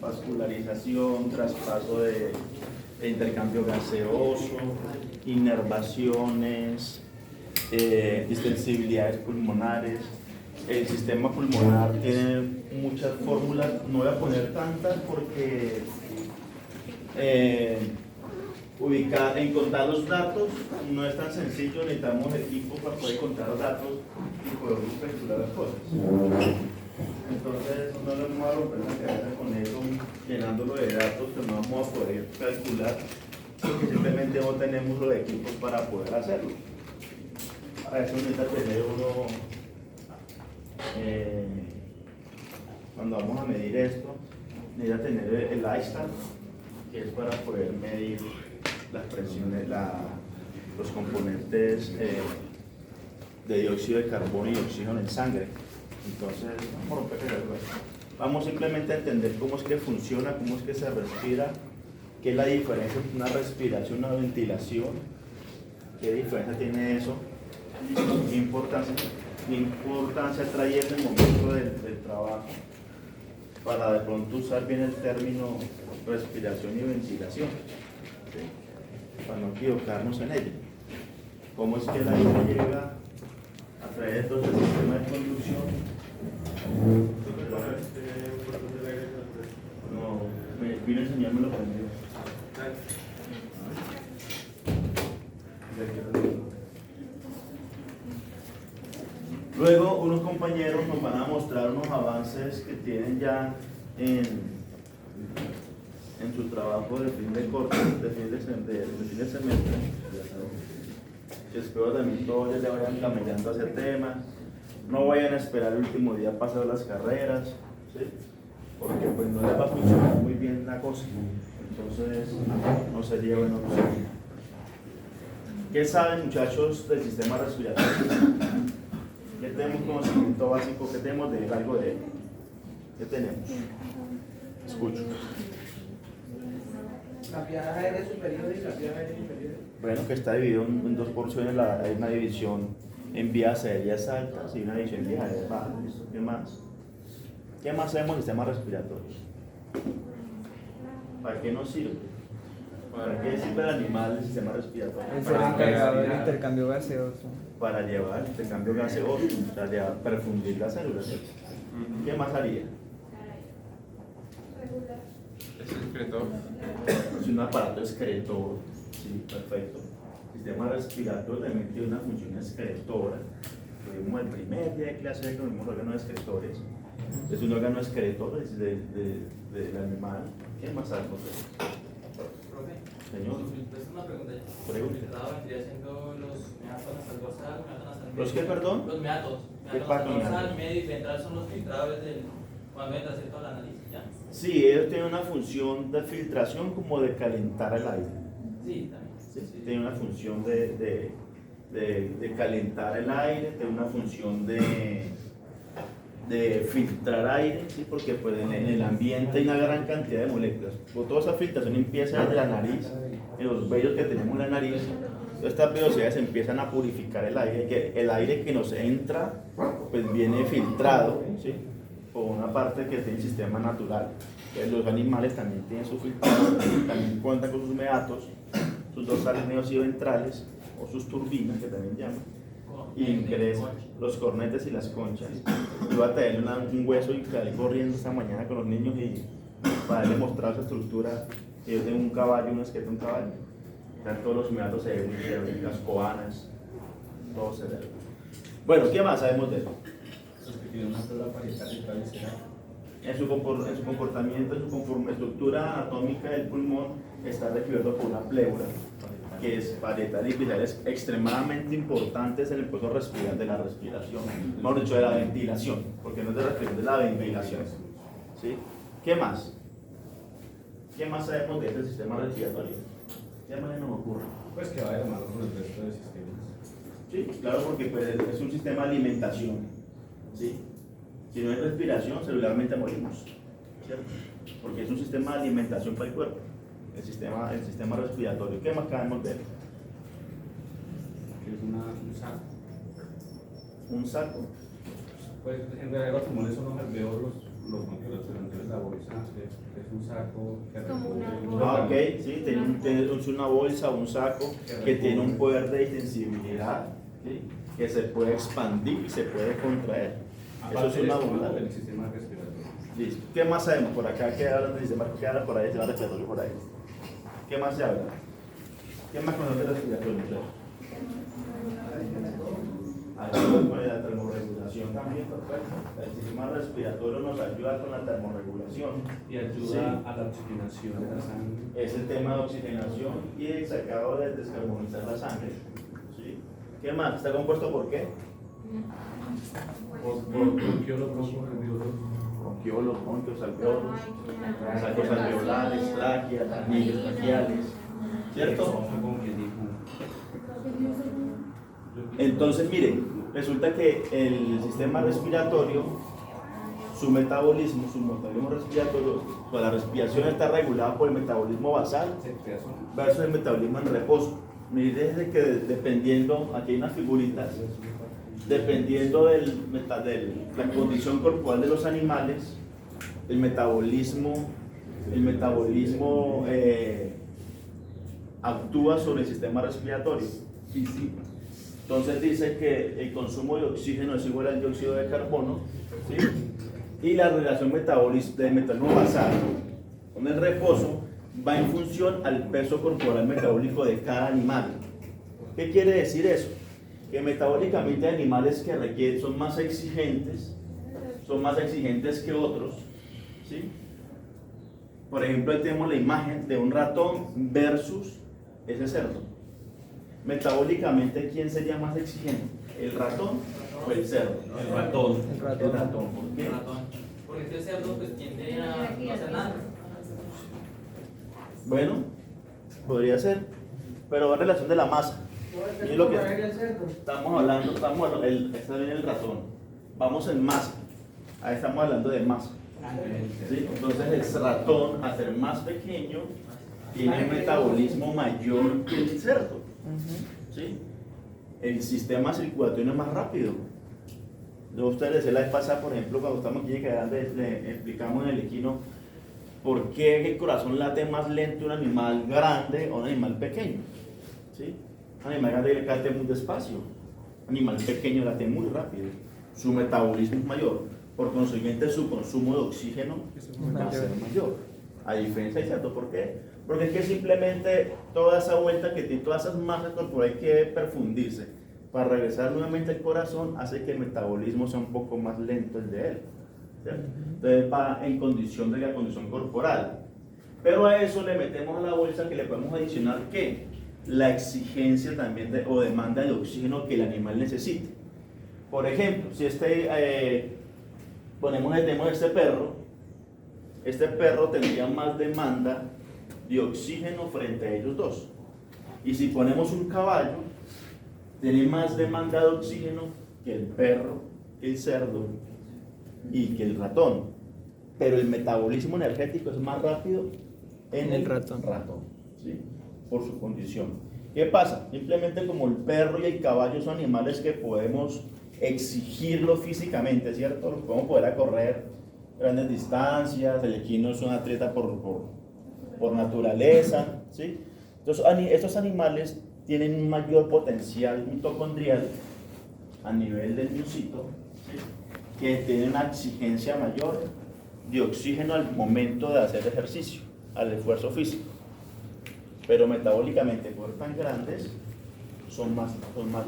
vascularización, traspaso de intercambio gaseoso, inervaciones, distensibilidades pulmonares. El sistema pulmonar tiene muchas fórmulas, no voy a poner tantas porque encontrar los datos no es tan sencillo, necesitamos equipos para poder encontrar los datos y poder especular las cosas. Entonces no nos vamos a romper la cabeza con eso, llenándolo de datos que no vamos a poder calcular, porque simplemente no tenemos los equipos para poder hacerlo. A eso necesita tener uno, cuando vamos a medir esto, necesita tener el ISTAT, que es para poder medir las presiones, los componentes de dióxido de carbono y oxígeno en sangre. Entonces, vamos simplemente a entender cómo es que funciona, cómo es que se respira, qué es la diferencia entre una respiración y una ventilación, qué diferencia tiene eso, qué importancia trae en el momento del trabajo, para de pronto usar bien el término respiración y ventilación, ¿sí? Para no equivocarnos en ello. ¿Cómo es que el aire llega a través de todo el sistema de conducción? No, vine a enseñármelo primero. Luego unos compañeros nos van a mostrar unos avances que tienen ya en su trabajo de fin de corte, de fin de semestre. Espero también todos ya le vayan caminando a ese tema. No vayan a esperar el último día para hacer las carreras, ¿sí? Porque pues no les va a funcionar muy bien la cosa. Entonces no sería bueno. ¿Qué saben, muchachos, del sistema respiratorio? ¿Qué tenemos conocimiento básico? ¿Qué tenemos de algo de él? ¿Qué tenemos? Escucho. La vía aérea superior y la vía aérea inferior. Bueno, que está dividido en dos porciones. Hay una división en vías aéreas altas y una división en vías aéreas bajas. ¿Qué más? ¿Qué más sabemos del sistema respiratorio? ¿Para qué nos sirve? ¿Para qué sirve el animal el sistema respiratorio? Es el encargado del intercambio gaseoso. Para llevar el intercambio gaseoso, o sea, para fundir las células. ¿Qué más haría? Es el excretor. Es un aparato excretor. Sí, perfecto. El sistema respiratorio también tiene una función excretora. Lo vimos el primer día de clase que vimos órganos excretores. Es un órgano excretor del animal. ¿Qué más algo? Señor. Es una pregunta. Pregunta. Vendría siendo los meatos nasal dorsal, meato nasal medio. ¿Los qué, perdón? Los meatos. ¿Qué Meato pasa nasal con dorsal, meatos? medio y ventral son los filtradores cuando entra ¿cierto? A la nariz. ¿Ya? Sí, ellos tienen una función de filtración como de calentar el aire. Sí, también. Sí, tiene una función de calentar el aire, tiene una función de filtrar aire, ¿sí? Porque pues, en el ambiente hay una gran cantidad de moléculas. Pues, toda esa filtración empieza desde la nariz, en los vellos que tenemos en la nariz. Estas velocidades empiezan a purificar el aire, que el aire que nos entra pues viene filtrado, ¿sí? Por una parte que tiene el sistema natural. Entonces, los animales también tienen su filtrado, también cuentan con sus meatos, sus dorsales medios y ventrales, o sus turbinas, que también llaman, y ingresan los cornetes y las conchas. Yo voy a traerle un hueso y salí corriendo esta mañana con los niños y para darle mostrar su estructura. Yo tengo un caballo, un esqueleto de un caballo. Están todos los meatos cerebrales, las coanas, todo cerebro. Bueno, ¿qué más sabemos de eso? Los que tienen una flora parietal y visceral. En su comportamiento, en su estructura anatómica del pulmón está recubierto por una pleura, que es parietal y viscerales extremadamente importantes en el proceso de la respiración, mejor dicho, de la ventilación, porque no es de respiración, de la ventilación. ¿Sí? ¿Qué más? ¿Qué más sabemos de este sistema respiratorio? ¿Qué más nos ocurre? Pues que va de la mano con el resto de sistemas. Sí, claro, porque pues, es un sistema de alimentación. ¿Sí? Si no hay respiración, celularmente morimos, ¿cierto? Porque es un sistema de alimentación para el cuerpo, el sistema respiratorio. ¿Qué más sabemos de él? Que es un saco. Un saco. Pues en realidad los pulmones son los alveolos los bronquiolos, pero entonces la bolsa es un saco que Como una recubre- bolsa. Ok, sí, tiene una bolsa, un saco que tiene un poder de extensibilidad, ¿sí? Que se puede expandir y se puede contraer. Eso Aparte es de una esto, bondad. el sistema respiratorio. Listo. ¿Qué más sabemos por acá? ¿Qué hablan del sistema? ¿Qué habla por ahí? Se va respiratorio por ahí. ¿Qué más se habla? ¿Qué más conoce el respiratorio? Ayuda con la termorregulación también, perfecto. El sistema respiratorio nos ayuda con la termorregulación. Y ayuda Sí. a la oxigenación de la sangre. Es el tema de oxigenación y el sacado de descarbonizar la sangre. ¿Sí? ¿Qué más? ¿Está compuesto por qué? Por bronquiolos, broncoalveolos. Bronquiolos, bronquios, alveolos, sacos alveolares, tráqueas, anillos traqueales. ¿Cierto? Como quien dijo. Entonces, miren, resulta que el sistema respiratorio, su metabolismo respiratorio, pues la respiración está regulada por el metabolismo basal versus el metabolismo en reposo. Miren, desde que dependiendo, aquí hay unas figuritas, dependiendo de la condición corporal de los animales, el metabolismo actúa sobre el sistema respiratorio. Entonces dice que el consumo de oxígeno es igual al dióxido de carbono, ¿sí? Y la relación del metabolismo basal con el reposo va en función al peso corporal metabólico de cada animal. ¿Qué quiere decir eso? Que metabólicamente hay animales que son más exigentes que otros, ¿sí? Por ejemplo, ahí tenemos la imagen de un ratón versus ese cerdo. Metabólicamente, ¿quién sería más exigente? ¿El ratón o el cerdo? El ratón. El ratón. El ratón, ¿por qué? Ratón. Porque este cerdo pues tiende a no hacer nada. Bueno, podría ser, pero va en relación de la masa. Y lo que estamos hablando, está bien el ratón. Vamos en masa. Ahí estamos hablando de masa. ¿Sí? Entonces el ratón, al ser más pequeño, tiene un metabolismo mayor que el cerdo. ¿Sí? El sistema circulatorio es más rápido. Yo a ustedes les decía la vez pasada, por ejemplo, cuando estamos aquí en Grande, le explicamos en el equino por qué el corazón late más lento un animal grande o un animal pequeño. ¿Sí? Un animal grande le late muy despacio, un animal pequeño late muy rápido. Su metabolismo es mayor, por consiguiente su consumo de oxígeno va a ser mayor. A diferencia del cerdo, ¿por qué? Porque es que simplemente toda esa vuelta que tiene, todas esas masas corporales que perfundirse para regresar nuevamente al corazón hace que el metabolismo sea un poco más lento el de él. ¿Cierto? Entonces va en condición de la condición corporal. Pero a eso le metemos a la bolsa que le podemos adicionar ¿qué? La exigencia también o demanda de oxígeno que el animal necesite. Por ejemplo, si tenemos este perro tendría más demanda de oxígeno frente a ellos dos. Y si ponemos un caballo, tiene más demanda de oxígeno que el perro, que el cerdo y que el ratón. Pero el metabolismo energético es más rápido en el ratón, ¿sí? Por su condición. ¿Qué pasa? Simplemente como el perro y el caballo son animales que podemos exigirlo físicamente, ¿cierto? Los podemos poder a correr grandes distancias, el equino es un atleta por naturaleza, ¿sí? Entonces, estos animales tienen un mayor potencial mitocondrial a nivel del miocito, ¿sí? Que tienen una exigencia mayor de oxígeno al momento de hacer ejercicio, al esfuerzo físico. Pero metabólicamente, por tan grandes, son más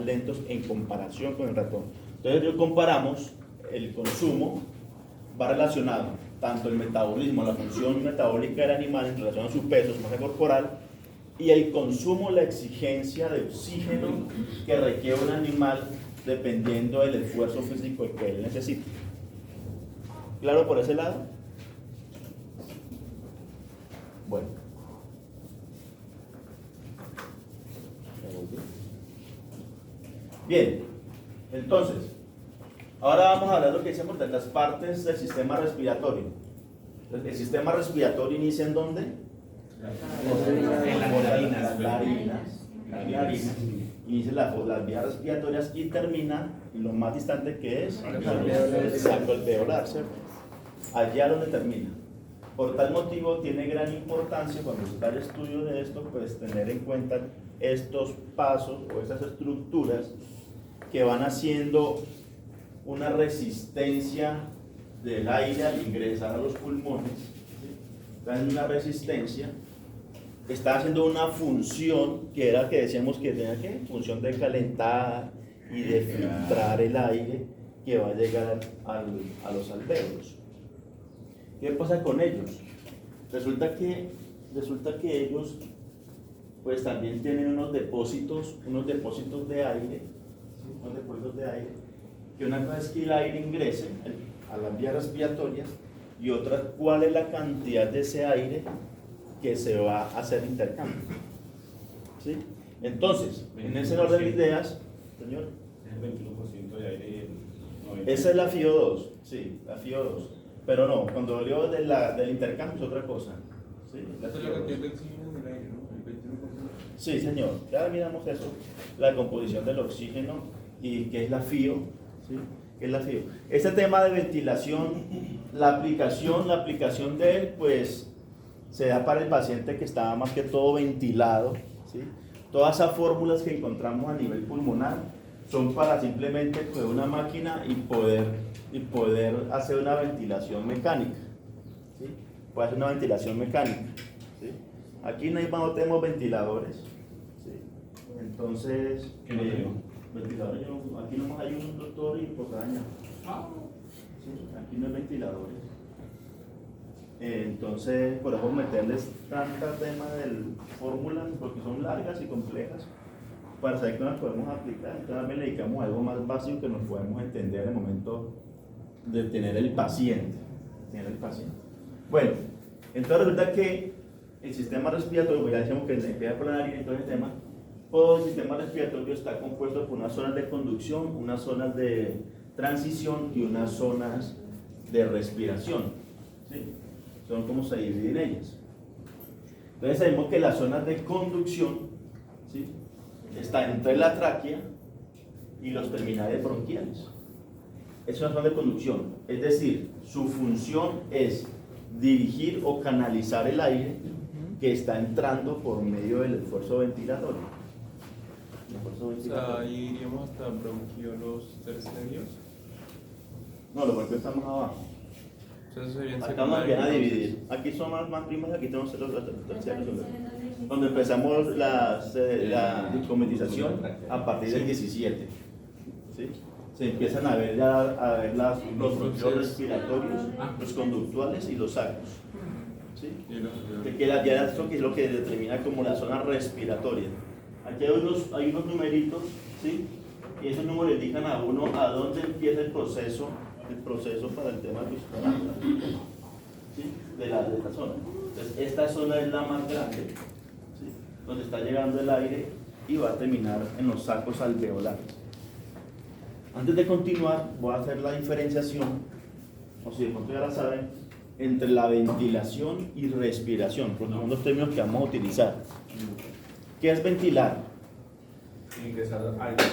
lentos en comparación con el ratón. Entonces, comparamos el consumo, va relacionado tanto el metabolismo, la función metabólica del animal en relación a su peso, su masa corporal, y el consumo, la exigencia de oxígeno que requiere un animal dependiendo del esfuerzo físico que él necesite. ¿Claro por ese lado? Bueno. Bien, entonces, ahora vamos a hablar de lo que decíamos de las partes del sistema respiratorio. El sistema respiratorio inicia ¿en dónde? En las narinas. Las narinas. Inicia las vías respiratorias y termina en lo más distante que es el saco alveolar, ¿cierto? allá donde termina. Por tal motivo tiene gran importancia cuando se da el estudio de esto, pues tener en cuenta estos pasos o estas estructuras que van haciendo una resistencia del aire al ingresar a los pulmones, ¿sí? Dan una resistencia, está haciendo una función que era que decíamos que tenía que función de calentar y de filtrar el aire que va a llegar a los alvéolos. ¿Qué pasa con ellos? Resulta que ellos pues también tienen unos depósitos de aire, ¿sí? Unos depósitos de aire, que una cosa es que el aire ingrese a las vías respiratorias y otra cuál es la cantidad de ese aire que se va a hacer intercambio. ¿Sí? Entonces, en ese orden de ideas, señor, El 21% de aire y el 90%. esa es la FIO2, sí, la FIO2. Pero no, cuando leo del intercambio es otra cosa. ¿Sí? La Eso es lo que FIO2. tiene el oxígeno en el aire, ¿no? El 21%. Sí, señor, ya miramos eso, la composición del oxígeno y qué es la FIO. ¿Sí? ¿Qué es la FIO? Este tema de ventilación, la aplicación de él, pues se da para el paciente que está más que todo ventilado. ¿Sí? Todas esas fórmulas que encontramos a nivel pulmonar son para simplemente coger una máquina y poder hacer una ventilación mecánica. ¿Sí? Puede hacer una ventilación mecánica. ¿Sí? Aquí no tenemos ventiladores. ¿Sí? Entonces, ¿Qué no tenemos? ventiladores, aquí nomás hay un doctor y posaña. ¿Sí? Aquí no hay ventiladores. Entonces, por eso meterles tanta tema de fórmulas, porque son largas y complejas, para saber que las podemos aplicar. Entonces, también le dedicamos a algo más básico que nos podemos entender en el momento de tener el paciente. Bueno, entonces resulta que el sistema respiratorio, pues ya decimos que se empieza por la nariz y todo ese tema, todo el sistema respiratorio está compuesto por unas zonas de conducción, unas zonas de transición y unas zonas de respiración. ¿Sí? Son como se dividen ellas. Entonces sabemos que las zonas de conducción, ¿sí?, está entre la tráquea y los terminales bronquiales. Es una zona de conducción, es decir, su función es dirigir o canalizar el aire que está entrando por medio del esfuerzo ventilatorio. O sea, ahí iríamos hasta bronquiolos terciarios. No, los bronquiolos están más abajo. Entonces serían Acá nos viene a secundarios. dividir. Aquí son más primas, aquí tenemos los terciarios. Donde empezamos la descometización a partir del 17. ¿Sí? Se empiezan a ver los bronquiolos respiratorios, los conductuales y los sacros. ¿Sí? Que queda ya esto que es lo que determina como la zona respiratoria. Aquí hay unos numeritos, ¿sí? Y esos números indican a uno a dónde empieza el proceso para el tema respiratorio, ¿sí? de esta zona. Entonces, esta zona es la más grande, ¿sí?, donde está llegando el aire y va a terminar en los sacos alveolares. Antes de continuar, voy a hacer la diferenciación, o si de pronto ya la saben, entre la ventilación y respiración, porque son dos términos que vamos a utilizar. ¿Qué es ventilar? Ingresar aire.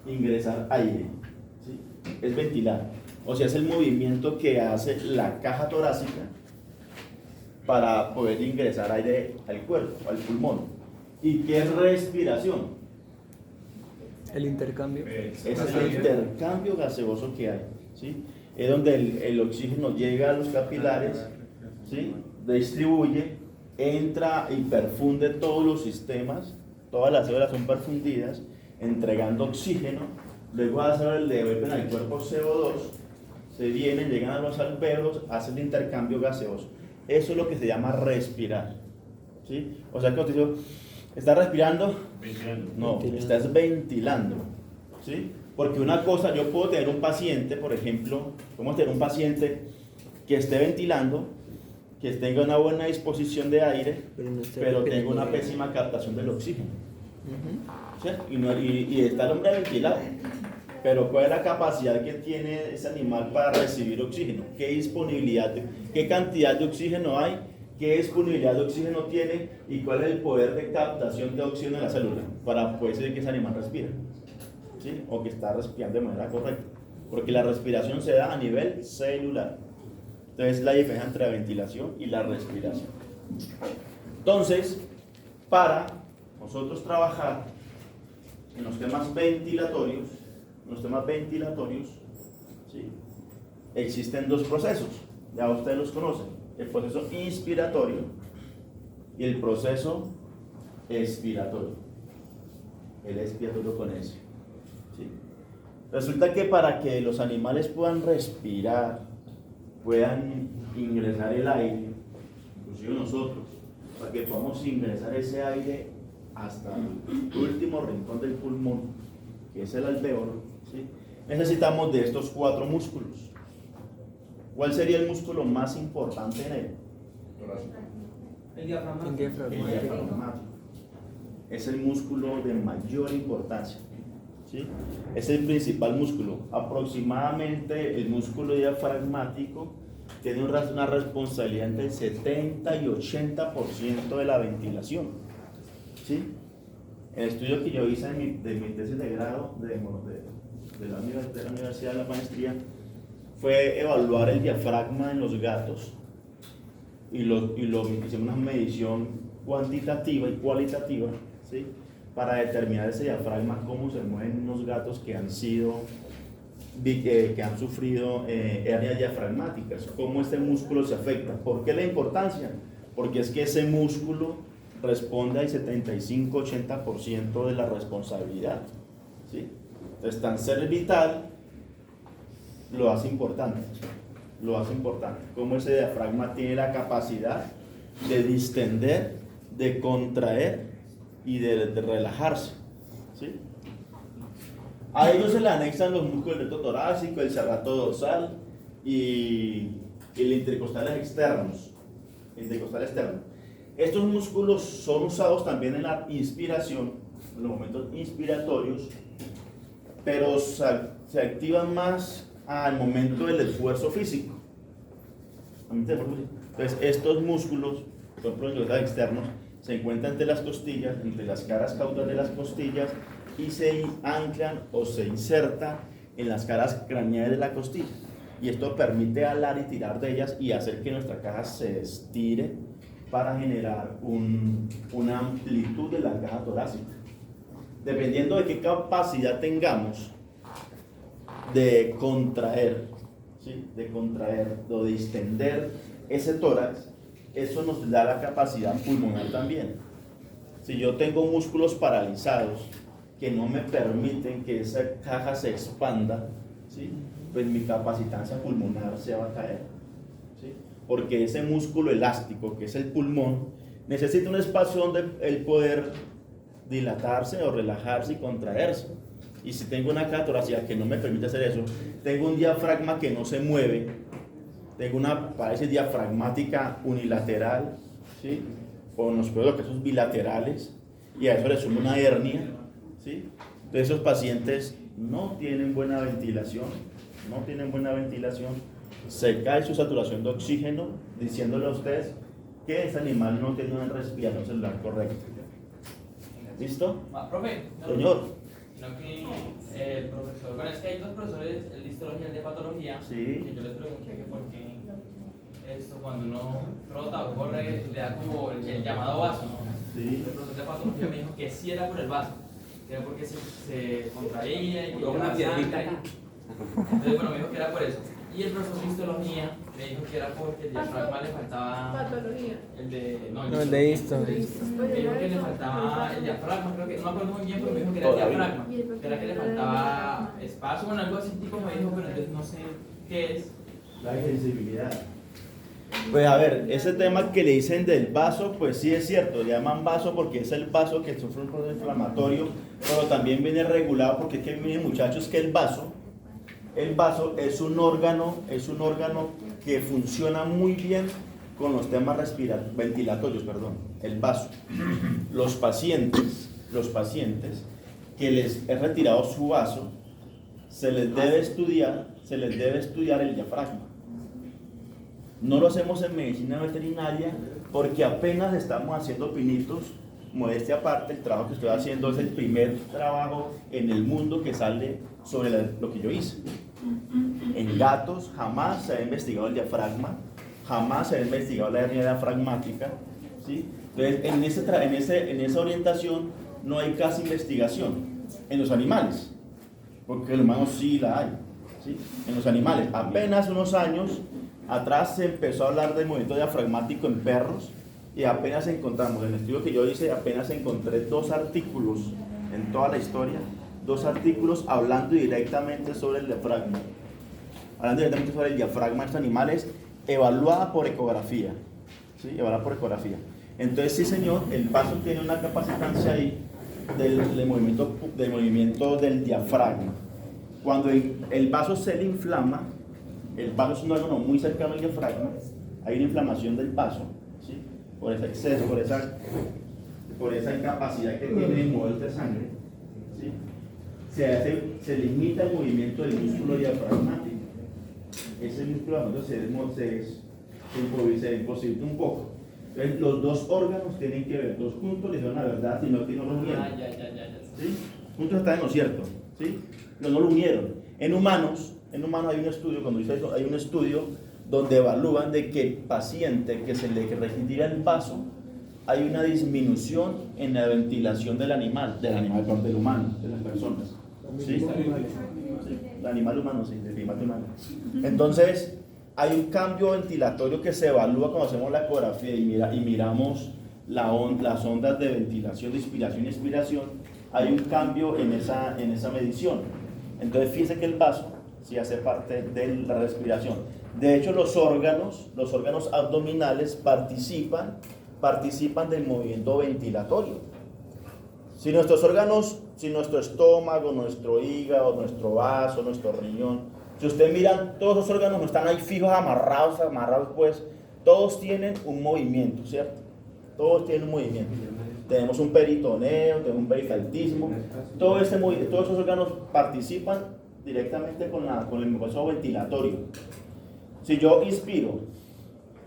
Ingresar aire. ¿Sí? Es ventilar. O sea, es el movimiento que hace la caja torácica para poder ingresar aire al cuerpo, al pulmón. ¿Y qué es respiración? El intercambio. Es el intercambio gaseoso que hay. ¿Sí? Es donde el oxígeno llega a los capilares, ¿sí?, distribuye, entra y perfunde todos los sistemas, todas las células son perfundidas, entregando oxígeno, luego las células le devuelven al cuerpo CO2, se vienen, llegan a los alvéolos, hacen el intercambio gaseoso. Eso es lo que se llama respirar. ¿Sí? O sea que usted dice, ¿está respirando? No, estás ventilando. ¿Sí? Porque una cosa, yo puedo tener un paciente, por ejemplo, podemos tener un paciente que esté ventilando, que tenga una buena disposición de aire, pero tenga una pésima captación del oxígeno. ¿Cierto? Y está el hombre ventilado, pero ¿cuál es la capacidad que tiene ese animal para recibir oxígeno? ¿Qué disponibilidad, qué cantidad de oxígeno hay? ¿Qué disponibilidad de oxígeno tiene? ¿Y cuál es el poder de captación de oxígeno en la célula para poder decir que ese animal respira? ¿Sí? O que está respirando de manera correcta, porque la respiración se da a nivel celular. Entonces, la diferencia entre la ventilación y la respiración. Entonces, para nosotros trabajar en los temas ventilatorios, ¿sí? Existen dos procesos, ya ustedes los conocen, el proceso inspiratorio y el proceso expiratorio. El expiratorio con eso. ¿Sí? Resulta que para que los animales puedan respirar, puedan ingresar el aire, inclusive nosotros, para que podamos ingresar ese aire hasta el último rincón del pulmón, que es el alveolo, ¿sí? Necesitamos de estos 4 músculos. ¿Cuál sería el músculo más importante en él? El diafragma. El diafragma. El diafragmático. Es el músculo de mayor importancia, ¿sí? Es el principal músculo. Aproximadamente el músculo diafragmático tiene una responsabilidad entre el 70 y 80% de la ventilación, ¿sí? El estudio que yo hice de mi tesis de grado de la Universidad de la Maestría fue evaluar el diafragma en los gatos y hicimos una medición cuantitativa y cualitativa, ¿sí? Para determinar ese diafragma, cómo se mueven unos gatos que han sufrido hernias diafragmáticas, cómo este músculo se afecta. ¿Por qué la importancia? Porque es que ese músculo responde al 75-80% de la responsabilidad, ¿sí? Entonces, tan ser vital lo hace importante, cómo ese diafragma tiene la capacidad de distender, de contraer y de relajarse, ¿sí? A ellos se le anexan los músculos del torácico, el serrato dorsal y el intercostal externo. Estos músculos son usados también en la inspiración, en los momentos inspiratorios, pero se activan más al momento del esfuerzo físico. Entonces, estos músculos, por ejemplo, los externos, se encuentran entre las costillas, entre las caras caudales de las costillas, y se anclan o se insertan en las caras craneales de la costilla. Y esto permite alar y tirar de ellas y hacer que nuestra caja se estire para generar una amplitud de la caja torácica. Dependiendo de qué capacidad tengamos de contraer, ¿sí? O de distender ese tórax, eso nos da la capacidad pulmonar también. Si yo tengo músculos paralizados que no me permiten que esa caja se expanda, ¿sí? Pues mi capacitancia pulmonar se va a caer, ¿sí? Porque ese músculo elástico, que es el pulmón, necesita un espacio donde él poder dilatarse o relajarse y contraerse. Y si tengo una caja torácica que no me permite hacer eso, tengo un diafragma que no se mueve, tengo una parálisis diafragmática unilateral, ¿sí? O en los peores casos bilaterales, y a eso le suma una hernia, ¿sí? Entonces esos pacientes no tienen buena ventilación, se cae su saturación de oxígeno, diciéndole a ustedes que ese animal no tiene una respiración celular correcta. ¿Listo? Profe, Señor. sino que el profesor, bueno, es que hay 2 profesores, el de histología y el de patología, Sí. que yo les pregunté que por qué esto cuando uno rota o corre le da como el llamado vaso, ¿no? Sí. El profesor de patología me dijo que sí era por el vaso, que era porque se contraía y que Como una llegaba piedrita sangre. acá. Entonces, bueno, me dijo que era por eso. Y el profesor de histología me dijo que era porque el diafragma le faltaba. Patología. El de. No, el de histo. Me dijo que le faltaba el diafragma, creo que no me acuerdo muy bien, pero me dijo que era el diafragma. Que era que le faltaba espacio, bueno, algo así tipo me dijo, pero entonces no sé qué es. La sensibilidad. Pues a ver, ese tema que le dicen del vaso, pues sí es cierto, le llaman vaso porque es el vaso que sufre un proceso inflamatorio, pero también viene regulado porque es que miren muchachos que el vaso es un órgano que funciona muy bien con los temas ventilatorios, el vaso. Los pacientes que les es retirado su vaso, se les debe estudiar el diafragma. No lo hacemos en medicina veterinaria porque apenas estamos haciendo pinitos modestia aparte, el trabajo que estoy haciendo es el primer trabajo en el mundo que sale sobre lo que yo hice. En gatos jamás se ha investigado el diafragma, jamás se ha investigado la hernia diafragmática, ¿sí? Entonces, en esa orientación no hay casi investigación en los animales, porque en los humanos sí la hay, ¿sí? En los animales, apenas unos años atrás se empezó a hablar del movimiento diafragmático en perros y apenas encontramos, en el estudio que yo hice, apenas encontré 2 artículos en toda la historia, 2 artículos hablando directamente sobre el diafragma, de estos animales, evaluada por ecografía, ¿sí? Evaluada por ecografía. Entonces, sí señor, el vaso tiene una capacitancia ahí del movimiento del diafragma. Cuando el vaso se le inflama, el vaso es un órgano muy cercano al diafragma, hay una inflamación del vaso, ¿sí? Por ese exceso, por esa incapacidad que tiene de moverse sangre, ¿sí? Se limita el movimiento del músculo diafragmático. Ese músculo se imposibilita un poco. Entonces, los 2 órganos tienen que ver, los juntos les dan la verdad, sino que no lo unieron. ¿Sí? Juntos están en lo cierto, ¿sí? Pero no lo unieron. En humanos hay un estudio, cuando dice eso, hay un estudio donde evalúan de que el paciente que se le retira el vaso, hay una disminución en la ventilación del animal, del humano, de las personas. ¿Sí? Sí, el animal humano, sí, del animal humano. Entonces, hay un cambio ventilatorio que se evalúa cuando hacemos la ecografía y miramos las ondas de ventilación, de inspiración y expiración. Hay un cambio en esa medición. Entonces, fíjense que el vaso sí hace parte de la respiración. De hecho, los órganos abdominales participan del movimiento ventilatorio. Si nuestros órganos, si nuestro estómago, nuestro hígado, nuestro vaso, nuestro riñón, si ustedes miran, todos los órganos no están ahí fijos, amarrados, pues, todos tienen un movimiento, ¿cierto? Todos tienen un movimiento. Tenemos un peritoneo, tenemos un peristaltismo, todos esos órganos participan directamente con el proceso ventilatorio. Si yo inspiro,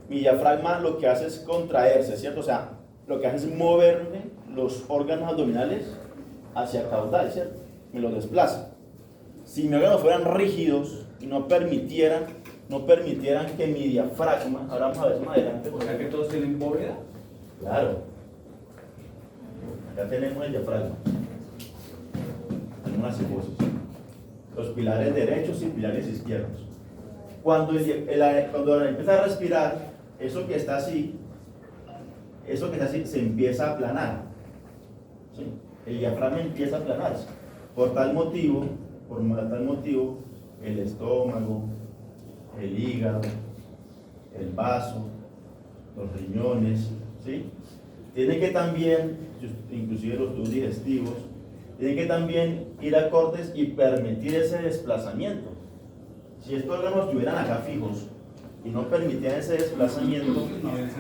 mi diafragma lo que hace es contraerse, ¿cierto? O sea, lo que hace es moverme los órganos abdominales hacia caudal, ¿cierto? Me los desplaza. Si mis órganos fueran rígidos y no permitieran que mi diafragma, ahora vamos a ver más adelante. O sea que todos tienen bóveda. Claro. Acá tenemos el diafragma. Tenemos las cifosis. Los pilares derechos y pilares izquierdos. Cuando empieza a respirar, eso que está así se empieza a aplanar. ¿Sí? El diafragma empieza a aplanarse. Por tal motivo, el estómago, el hígado, el vaso, los riñones, ¿sí? Tienen que también, inclusive los tubos digestivos, tienen que también ir acordes y permitir ese desplazamiento. Si estos órganos estuvieran acá fijos y no permitían ese desplazamiento,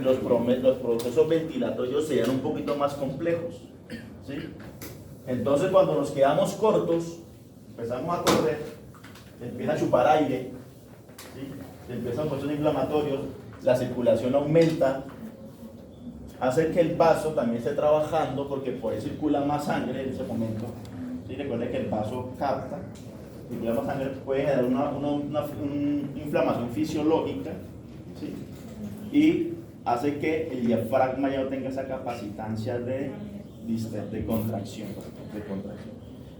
los procesos ventilatorios serían un poquito más complejos, ¿sí? Entonces, cuando nos quedamos cortos, empezamos a correr, empieza a chupar aire, ¿sí? Empiezan procesos inflamatorios, la circulación aumenta, hace que el vaso también esté trabajando porque por ahí circula más sangre en ese momento. ¿Sí? Recuerden que el vaso capta, circula más sangre, puede generar una inflamación fisiológica, ¿sí? Y hace que el diafragma ya no tenga esa capacitancia de contracción.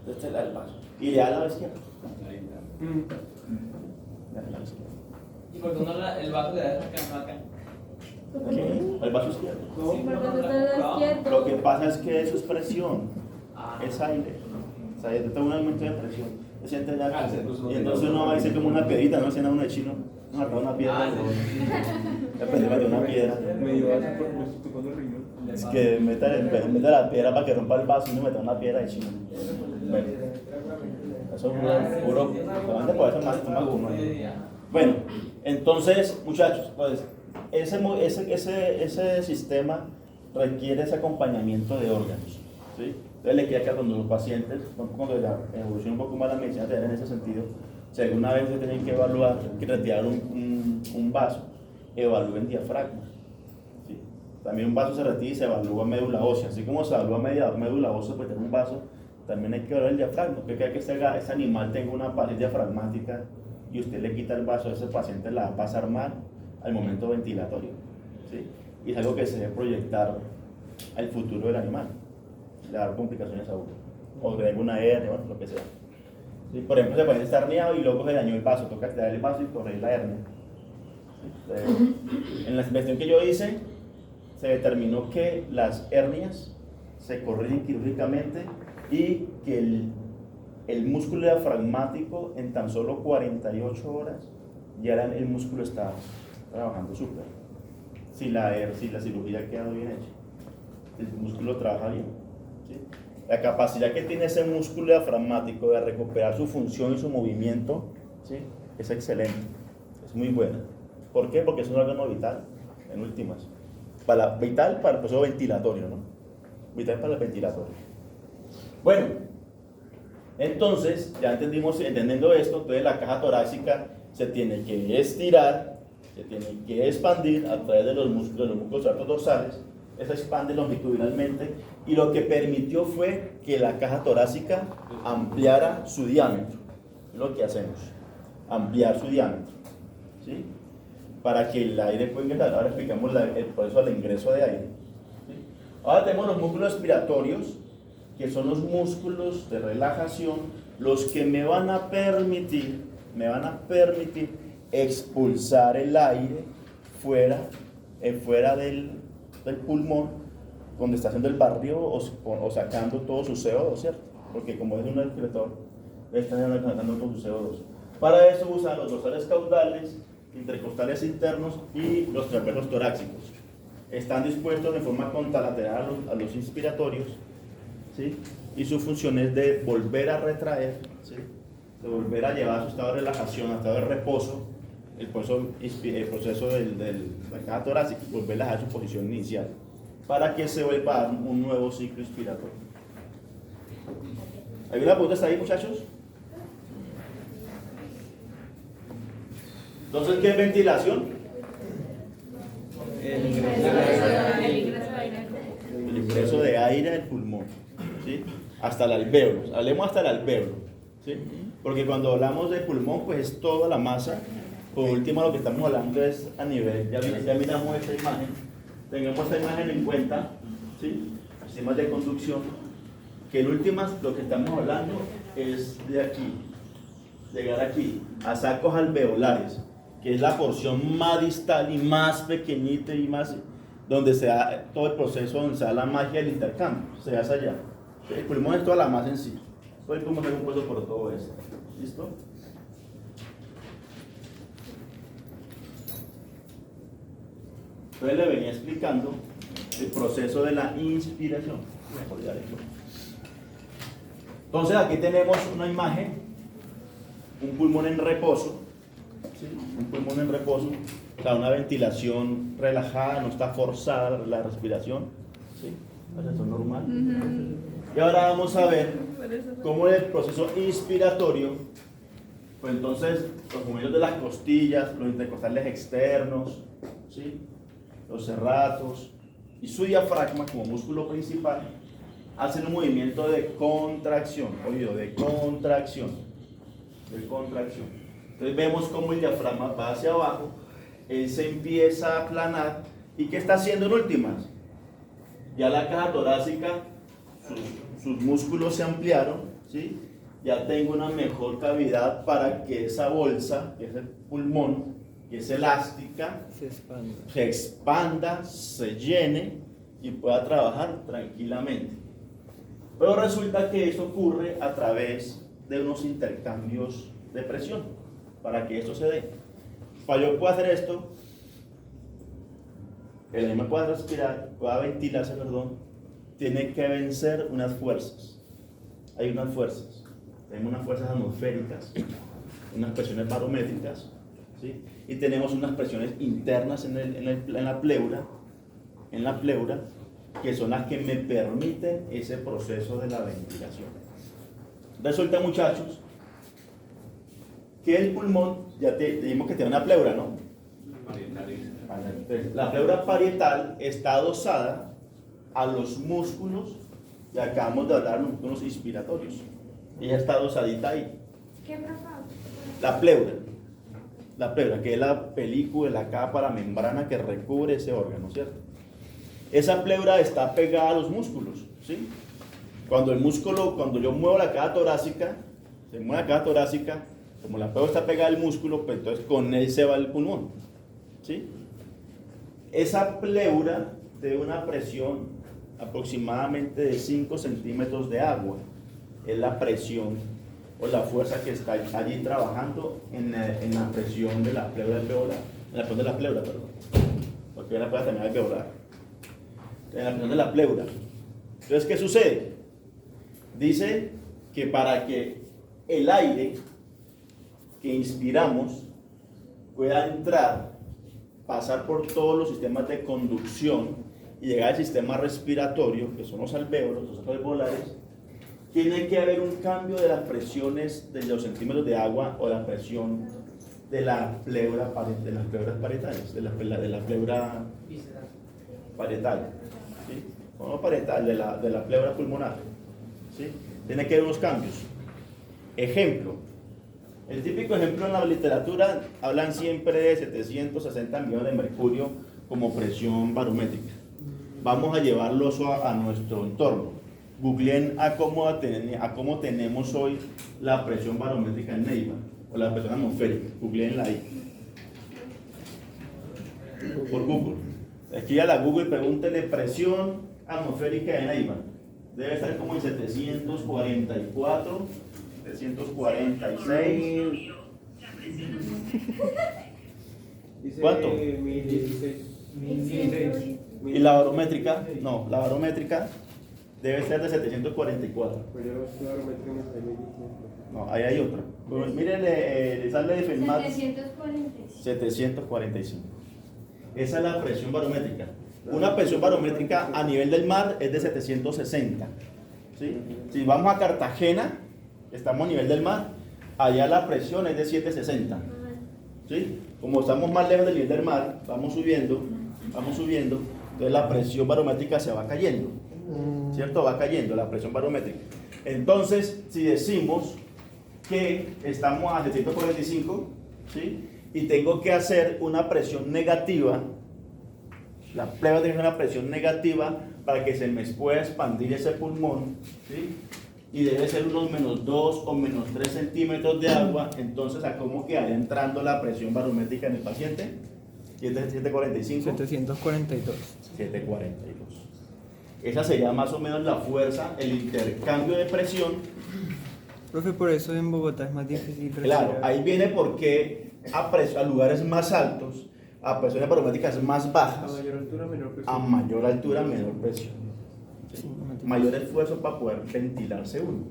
Este es el vaso. Y le da a la izquierda. ¿Y por qué no el vaso le da acá? ¿Qué? El vaso izquierdo. Sí, Porque no está a la izquierda. Lo que pasa es que eso es presión, es aire. O sea, yo tengo un aumento de presión. Y entonces uno va a decir como una piedrita, no haciendo uno de chino. No, acá una piedra. Depende de una piedra. Me dio asa porque me estoy tocando el riñón. Es que meta la piedra para que rompa el vaso y no meta una piedra de chino. Bueno, eso es puro. Solamente por eso más uno. Bueno, entonces, muchachos, pues ese sistema requiere ese acompañamiento de órganos, ¿sí? Entonces le queda que cuando los pacientes, cuando la evolución un poco más la medicina en ese sentido, si alguna vez se tienen que evaluar, que retirar un vaso, evalúen diafragma, ¿sí? También un vaso se retira y se evalúa médula ósea. Así como se evalúa médula ósea, pues tener un vaso, también hay que ver el diafragma. Que ese animal tenga una pared diafragmática y usted le quita el vaso a ese paciente, la va a pasar mal al momento ventilatorio. ¿Sí? Y es algo que se debe proyectar al futuro del animal. Le va a dar complicaciones a uno. O que tenga una hernia, bueno, lo que sea. ¿Sí? Por ejemplo, se puede estar herniado y luego se dañó el vaso. Toca tirar el vaso y correr la hernia. En la investigación que yo hice, se determinó que las hernias se corrigen quirúrgicamente y que el músculo diafragmático en tan solo 48 horas ya el músculo está trabajando súper. Si la cirugía queda bien hecha, el músculo trabaja bien. ¿Sí? La capacidad que tiene ese músculo diafragmático de recuperar su función y su movimiento, ¿sí?, es excelente, es muy buena. ¿Por qué? Porque es un órgano vital, en últimas. Vital para el proceso ventilatorio, ¿no? Vital para el ventilatorio. Bueno, entonces, ya entendiendo esto, entonces la caja torácica se tiene que estirar, se tiene que expandir a través de los músculos dorsales. Esa expande longitudinalmente y lo que permitió fue que la caja torácica ampliara su diámetro. Es lo que hacemos, ampliar su diámetro, ¿sí?, para que el aire pueda ingresar. Ahora explicamos el proceso del ingreso de aire. ¿Sí? Ahora tenemos los músculos respiratorios, que son los músculos de relajación, los que me van a permitir expulsar el aire fuera del pulmón, donde está haciendo el barrio o sacando todo su CO2, ¿cierto? Porque como es un respirador, está sacando todo su CO2. Para eso usan los dorsales caudales, intercostales internos y los transversos torácicos. Están dispuestos de forma contralateral a los inspiratorios, ¿sí?, y su función es de volver a retraer, ¿sí?, de volver a llevar a su estado de relajación, a estado de reposo, el proceso de la caja torácica, volverla a su posición inicial, para que se vuelva a dar un nuevo ciclo inspiratorio. ¿Hay una pregunta hasta ahí, muchachos? Entonces, ¿qué es ventilación? El ingreso de aire al pulmón, ¿sí?, hasta el alvéolo. Hablemos hasta el alvéolo, ¿sí?, porque cuando hablamos de pulmón, pues es toda la masa. Por último, lo que estamos hablando es a nivel, ya miramos esta imagen, tengamos esta imagen en cuenta, ¿sí?, sistemas de conducción, que en últimas lo que estamos hablando es de aquí, llegar aquí, a sacos alveolares, que es la porción más distal y más pequeñita y más, donde se da todo el proceso, donde se da la magia del intercambio, se hace allá. El pulmón es toda la masa en sí, todo el pulmón está compuesto por todo esto, ¿listo? Entonces le venía explicando el proceso de la inspiración. Entonces aquí tenemos una imagen, un pulmón en reposo, ¿sí?, un pulmón en reposo, o sea, una ventilación relajada, no está forzada la respiración, ¿sí?, eso es normal. Y ahora vamos a ver cómo es el proceso inspiratorio. Pues entonces los movimientos de las costillas, los intercostales externos, ¿sí?, los serratos y su diafragma como músculo principal hacen un movimiento de contracción, oído, de contracción. Entonces vemos cómo el diafragma va hacia abajo, él se empieza a aplanar. ¿Y qué está haciendo en últimas? Ya la caja torácica, sus músculos se ampliaron, ¿sí?, ya tengo una mejor cavidad para que esa bolsa, que es el pulmón, que es elástica, se expanda, se llene y pueda trabajar tranquilamente. Pero resulta que eso ocurre a través de unos intercambios de presión para que esto se dé. Para yo pueda hacer esto, el animal pueda respirar, pueda ventilarse, tiene que vencer unas fuerzas. Hay unas fuerzas. Tenemos unas fuerzas atmosféricas, unas presiones barométricas, ¿sí?, y tenemos unas presiones internas en la pleura, que son las que me permiten ese proceso de la ventilación. Resulta, muchachos, que el pulmón, ya dijimos que tiene una pleura, ¿no? Entonces, la pleura parietal está adosada a los músculos que acabamos de hablar, los músculos inspiratorios. Ella está adosadita ahí. ¿Qué profe? La pleura, que es la película, la capa, la membrana que recubre ese órgano, ¿cierto? Esa pleura está pegada a los músculos, ¿sí? Cuando yo muevo la caja torácica, se mueve la caja torácica, como la pleura está pegada al músculo, pues entonces con él se va el pulmón, ¿sí? Esa pleura tiene una presión aproximadamente de 5 centímetros de agua. Es la presión o la fuerza que está allí trabajando en la presión de la pleura alveolar, en la presión de la pleura, perdón, porque la pleura también es alveolar, en la presión de la pleura. Entonces, ¿qué sucede? Dice que para que el aire que inspiramos pueda entrar, pasar por todos los sistemas de conducción y llegar al sistema respiratorio, que son los alvéolos, los sacos alveolares, tiene que haber un cambio de las presiones de los centímetros de agua o la presión de la pleura, de las pleuras parietales, de la pleura parietal, ¿sí? O no parietal, de la pleura pulmonar, ¿sí? Tiene que haber unos cambios. Ejemplo, el típico ejemplo en la literatura, hablan siempre de 760 millones de mercurio como presión barométrica. Vamos a llevarlo a nuestro entorno. Googleen a cómo tenemos hoy la presión barométrica en Neiva o la presión atmosférica. Googleenla ahí. Por Google. Aquí a la Google pregúntele presión atmosférica de Neiva. Debe estar como en 744, 746. ¿Cuánto? 1016. ¿Y la barométrica? No, la barométrica debe ser de 744. Pues yo estoy barométrico en 1016. No, ahí hay otra. Pues, miren, le sale de Fermat 745. 745. Esa es la presión barométrica. Una presión barométrica a nivel del mar es de 760. ¿Sí? Si vamos a Cartagena, estamos a nivel del mar, allá la presión es de 760. ¿Sí? Como estamos más lejos del nivel del mar, vamos subiendo, entonces la presión barométrica se va cayendo. ¿Cierto? Va cayendo la presión barométrica. Entonces, si decimos que estamos a 745, ¿sí? Y tengo que hacer una presión negativa, la pleura tiene una presión negativa para que se me pueda expandir ese pulmón, ¿sí? Y debe ser unos -2 o -3 centímetros de agua. Entonces, ¿a cómo quedaría entrando la presión barométrica en el paciente? 745. 742. 742. Esa sería más o menos la fuerza, el intercambio de presión. Profe, por eso en Bogotá es más difícil Claro, respirar. ahí viene porque a lugares más altos, a presiones barométricas más A bajas, mayor altura, menor presión. a mayor altura, menor presión. ¿Sí? Sí, Mayor esfuerzo para poder ventilarse uno.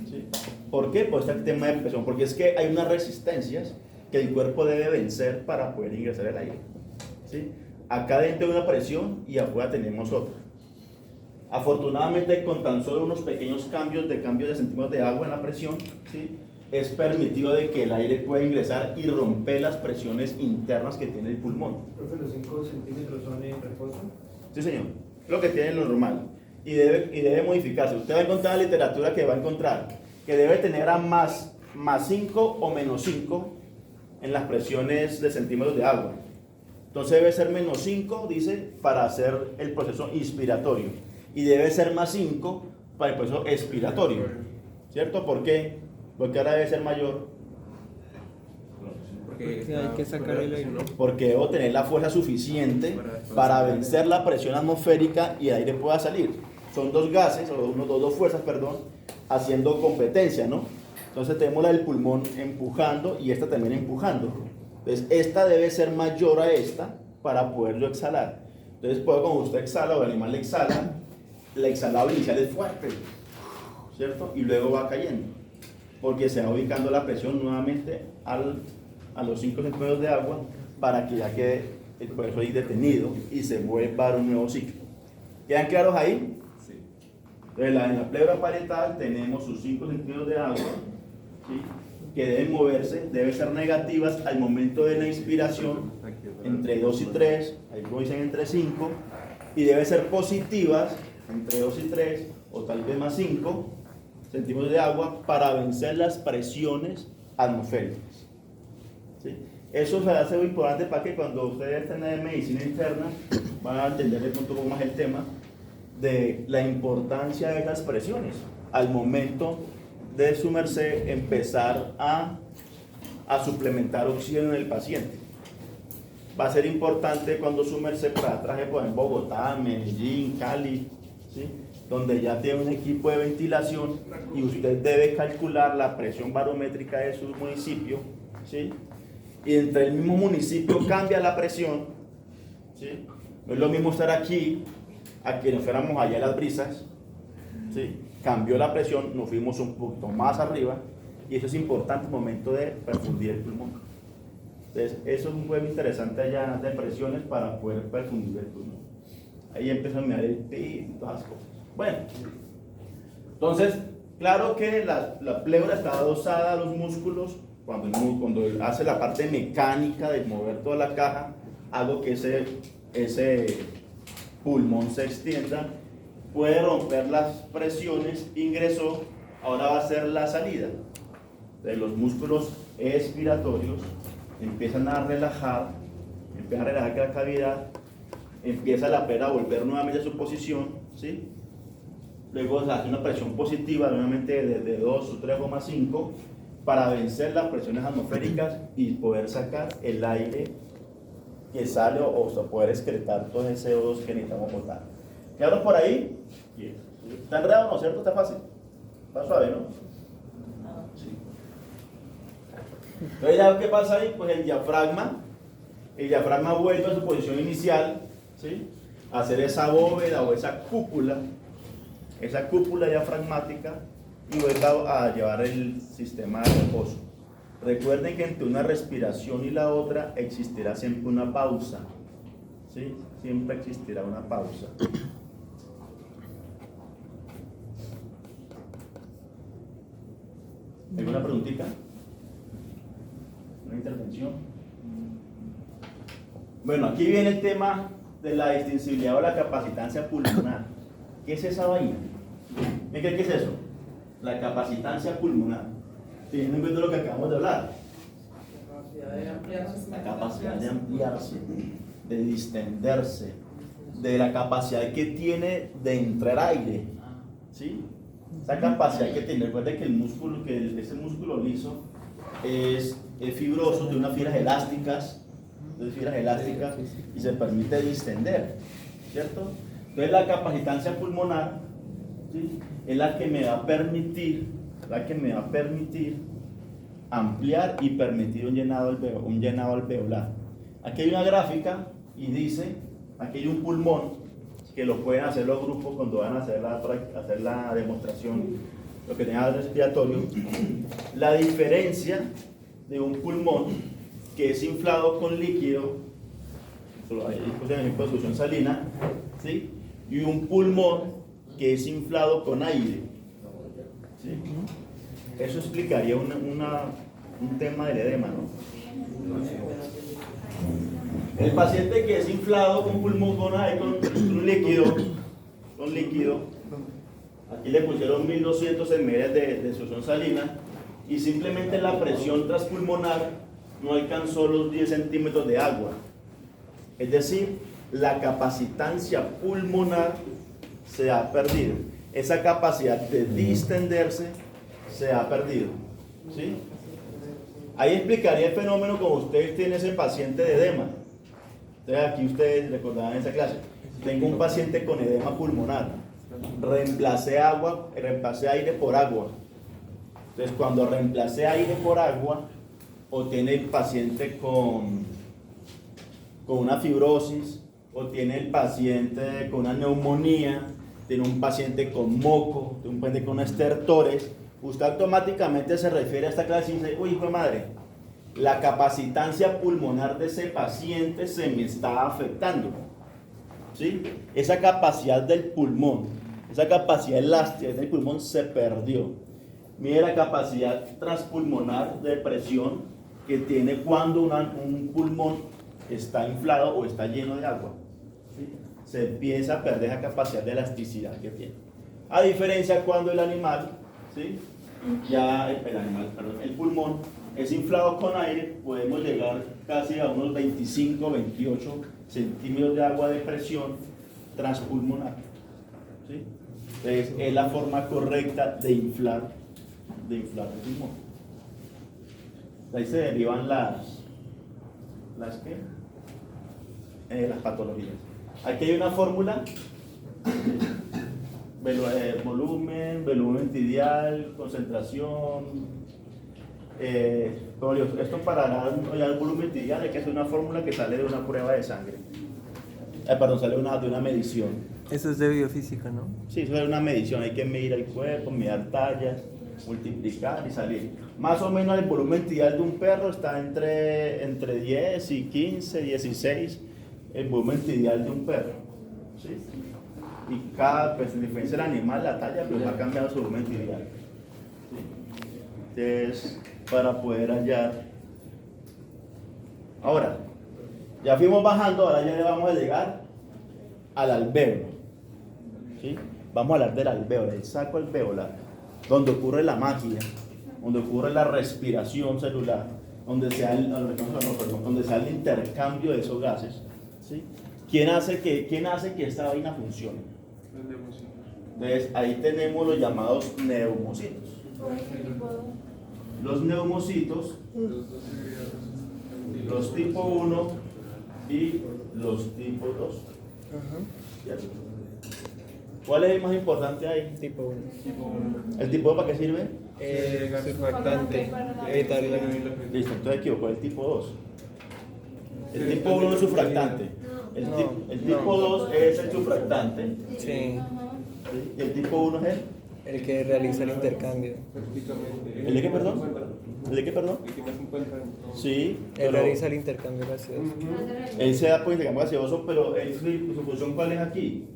¿Sí? ¿Por qué? Por este tema de presión. Porque es que hay unas resistencias que el cuerpo debe vencer para poder ingresar el aire. ¿Sí? Acá dentro hay una presión y afuera tenemos otra. Afortunadamente, con tan solo unos pequeños cambios de centímetros de agua en la presión, ¿sí? Es permitido de que el aire pueda ingresar y romper las presiones internas que tiene el pulmón. Profe, los 5 centímetros son en reposo. Sí, señor. Lo que tiene lo normal. Y debe modificarse. Usted va a encontrar en la literatura que va a encontrar que debe tener a más 5 o -5 en las presiones de centímetros de agua. Entonces debe ser -5, dice, para hacer el proceso inspiratorio. Y debe ser +5 para el proceso expiratorio. ¿Cierto? ¿Por qué? Porque ahora debe ser mayor. Porque hay que sacar el aire. Porque debo tener la fuerza suficiente para vencer la presión atmosférica y el aire pueda salir. Son dos gases, o dos fuerzas, perdón, haciendo competencia, ¿no? Entonces tenemos la del pulmón empujando y esta también empujando. Entonces esta debe ser mayor a esta para poderlo exhalar. Entonces cuando usted exhala o el animal exhala, la exhalada inicial es fuerte, ¿cierto? Y luego va cayendo, porque se va ubicando la presión nuevamente a los 5 centímetros de agua para que ya quede el proceso ahí detenido y se vuelva a dar un nuevo ciclo. ¿Quedan claros ahí? Sí. Entonces en la pleura parietal tenemos sus 5 centímetros de agua, ¿sí? que deben moverse, deben ser negativas al momento de la inspiración, entre 2 y 3, algunos dicen entre 5, y deben ser positivas, entre 2 y 3, o tal vez más 5 centímetros de agua, para vencer las presiones atmosféricas. ¿Sí? Eso se hace muy importante para que cuando ustedes estén en medicina interna van a entender un poco más el tema de la importancia de estas presiones al momento de su merced empezar a suplementar oxígeno en el paciente. Va a ser importante cuando su merced traje por ejemplo Bogotá, Medellín, Cali, ¿sí? Donde ya tiene un equipo de ventilación y usted debe calcular la presión barométrica de su municipio, ¿sí? Y entre el mismo municipio cambia la presión, ¿sí? No es lo mismo estar aquí a que nos fuéramos allá a Las Brisas, ¿sí? Cambió la presión, nos fuimos un poquito más arriba y eso es importante en el momento de perfundir el pulmón. Entonces, eso es un juego interesante allá de presiones para poder perfundir el pulmón. Ahí empieza a mirar el PIB y todas las cosas. Bueno, entonces, claro que la pleura está adosada a los músculos. Cuando hace la parte mecánica de mover toda la caja, hago que ese pulmón se extienda, puede romper las presiones, ingresó, ahora va a ser la salida. De los músculos expiratorios empiezan a relajar la cavidad, empieza la pleura a volver nuevamente a su posición, ¿sí? Luego se hace una presión positiva nuevamente de 2 o 3,5 para vencer las presiones atmosféricas y poder sacar el aire que sale o poder excretar todo ese CO2 que necesitamos botar. ¿Quedaron por ahí? ¿Está enredado, no es cierto? Está fácil. Está suave, ¿no? Sí. Entonces, ¿ya qué pasa ahí? Pues el diafragma vuelve a su posición inicial, ¿sí? A hacer esa bóveda o esa cúpula diafragmática y vuelve a llevar el sistema de reposo. Recuerden que entre una respiración y la otra existirá siempre una pausa, ¿sí? Siempre existirá una pausa. ¿Alguna preguntita? ¿Una intervención? Bueno, aquí viene el tema de la distensibilidad o la capacitancia pulmonar. ¿Qué es esa vaina? ¿Qué es eso? La capacitancia pulmonar. Teniendo en cuenta lo que acabamos de hablar. La capacidad de ampliarse, de distenderse, de la capacidad que tiene de entrar aire, ¿sí? Esa capacidad que tiene. Recuerden que ese músculo liso es fibroso, tiene unas fibras elásticas, y se permite distender, ¿cierto? Entonces la capacitancia pulmonar, ¿sí? Es la que me va a permitir ampliar y permitir un llenado alveolar. Aquí hay una gráfica y dice, aquí hay un pulmón, que lo pueden hacer los grupos cuando van a hacer la demostración, lo que tenga respiratorio. La diferencia de un pulmón que es inflado con líquido, ejemplo de solución salina, ¿sí? Y un pulmón que es inflado con aire, ¿sí? Eso explicaría un tema del edema, ¿no? El paciente que es inflado con pulmón con un líquido, aquí le pusieron 1200 ml de solución salina y simplemente la presión transpulmonar no alcanzó los 10 centímetros de agua. Es decir, la capacitancia pulmonar se ha perdido. Esa capacidad de distenderse se ha perdido, ¿sí? Ahí explicaría el fenómeno como ustedes tienen ese paciente de edema. Entonces aquí ustedes recordarán esa clase. Tengo un paciente con edema pulmonar. Reemplacé aire por agua. Entonces cuando reemplacé aire por agua, o tiene el paciente con una fibrosis, o tiene el paciente con una neumonía, tiene un paciente con moco, tiene un paciente con estertores, usted automáticamente se refiere a esta clase y dice, uy, hijo de madre, la capacitancia pulmonar de ese paciente se me está afectando, ¿sí? Esa capacidad del pulmón, esa capacidad elástica del pulmón se perdió. mide la capacidad transpulmonar de presión que tiene cuando un pulmón está inflado o está lleno de agua. ¿Sí? Se empieza a perder esa capacidad de elasticidad que tiene. A diferencia cuando el animal, ¿sí? El pulmón es inflado con aire, podemos llegar casi a unos 25, 28 centímetros de agua de presión transpulmonar. ¿Sí? Entonces, es la forma correcta de inflar el pulmón. De ahí se derivan las patologías. Aquí hay una fórmula: volumen tibial, concentración. Esto para dar el volumen tibial hay que hacer una fórmula que sale de una prueba de sangre. Sale de una medición. Eso es de biofísica, ¿no? Sí, eso es una medición. Hay que medir el cuerpo, medir tallas, multiplicar y salir. Más o menos el volumen tibial de un perro está entre 10 y 15, 16, el volumen tibial de un perro. ¿Sí? Y en diferencia del animal, la talla, pues va cambiando su volumen tibial. ¿Sí? Entonces, para poder hallar. Ahora, ya fuimos bajando, ahora ya le vamos a llegar al alvéolo. ¿Sí? Vamos a hablar del alvéolo, el saco alveolar, donde ocurre la magia, donde ocurre la respiración celular, donde se da el intercambio de esos gases. ¿Sí? ¿Quién hace que esta vaina funcione? Entonces, ahí tenemos los llamados neumocitos. Los neumocitos, los tipo 1 y los tipo 2. ¿Cuál es el más importante ahí? Tipo 1. ¿El tipo 2 para qué sirve? Surfactante. Evitar la... Listo, entonces equivocó el tipo 2. El tipo 1 es surfactante. El tipo 2 es el surfactante. Sí. ¿Y el tipo 1 es El que realiza el intercambio. ¿El de qué, perdón? ¿El de qué, perdón? Sí, Él pero realiza el intercambio gaseoso. él se da por intercambio gaseoso, pero su función ¿cuál es aquí?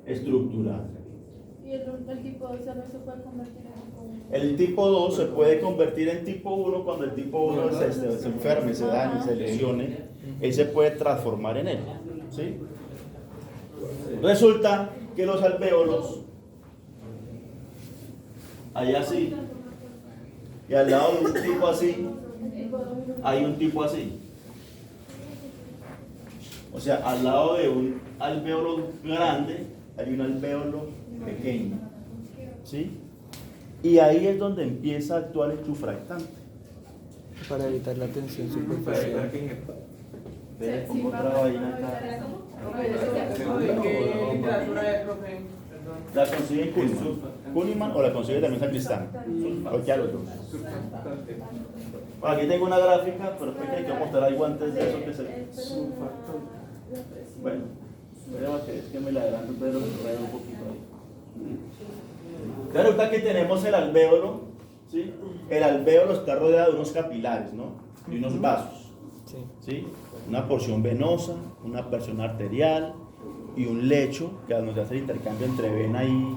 Estructural. Y el tipo 2 no se puede convertir en El tipo 2 se puede convertir en tipo 1 cuando el tipo 1 se enferme, se dañe, se lesione. Él se puede transformar en él. ¿Sí? Resulta que los alvéolos hay así, y al lado de un tipo así hay un tipo así. O sea, al lado de un alvéolo grande hay un alvéolo pequeño. ¿Sí? Y ahí es donde empieza a actuar el surfactante. Para evitar la tensión superficial. Ve, pongo otra vaina acá. ¿Qué literatura es, profe? La consigue Kuhlmann o la consigue también Sacristán. Cualquiera de los dos. Bueno, aquí tengo una gráfica, pero es que hay que mostrar algo antes de eso que se. Bueno, es que me la adelanto, pero lo traigo un poquito ahí. Resulta que tenemos el alvéolo, ¿sí? El alvéolo está rodeado de unos capilares, ¿no? Y unos vasos, ¿sí? Una porción venosa, una porción arterial y un lecho que nos hace el intercambio entre vena y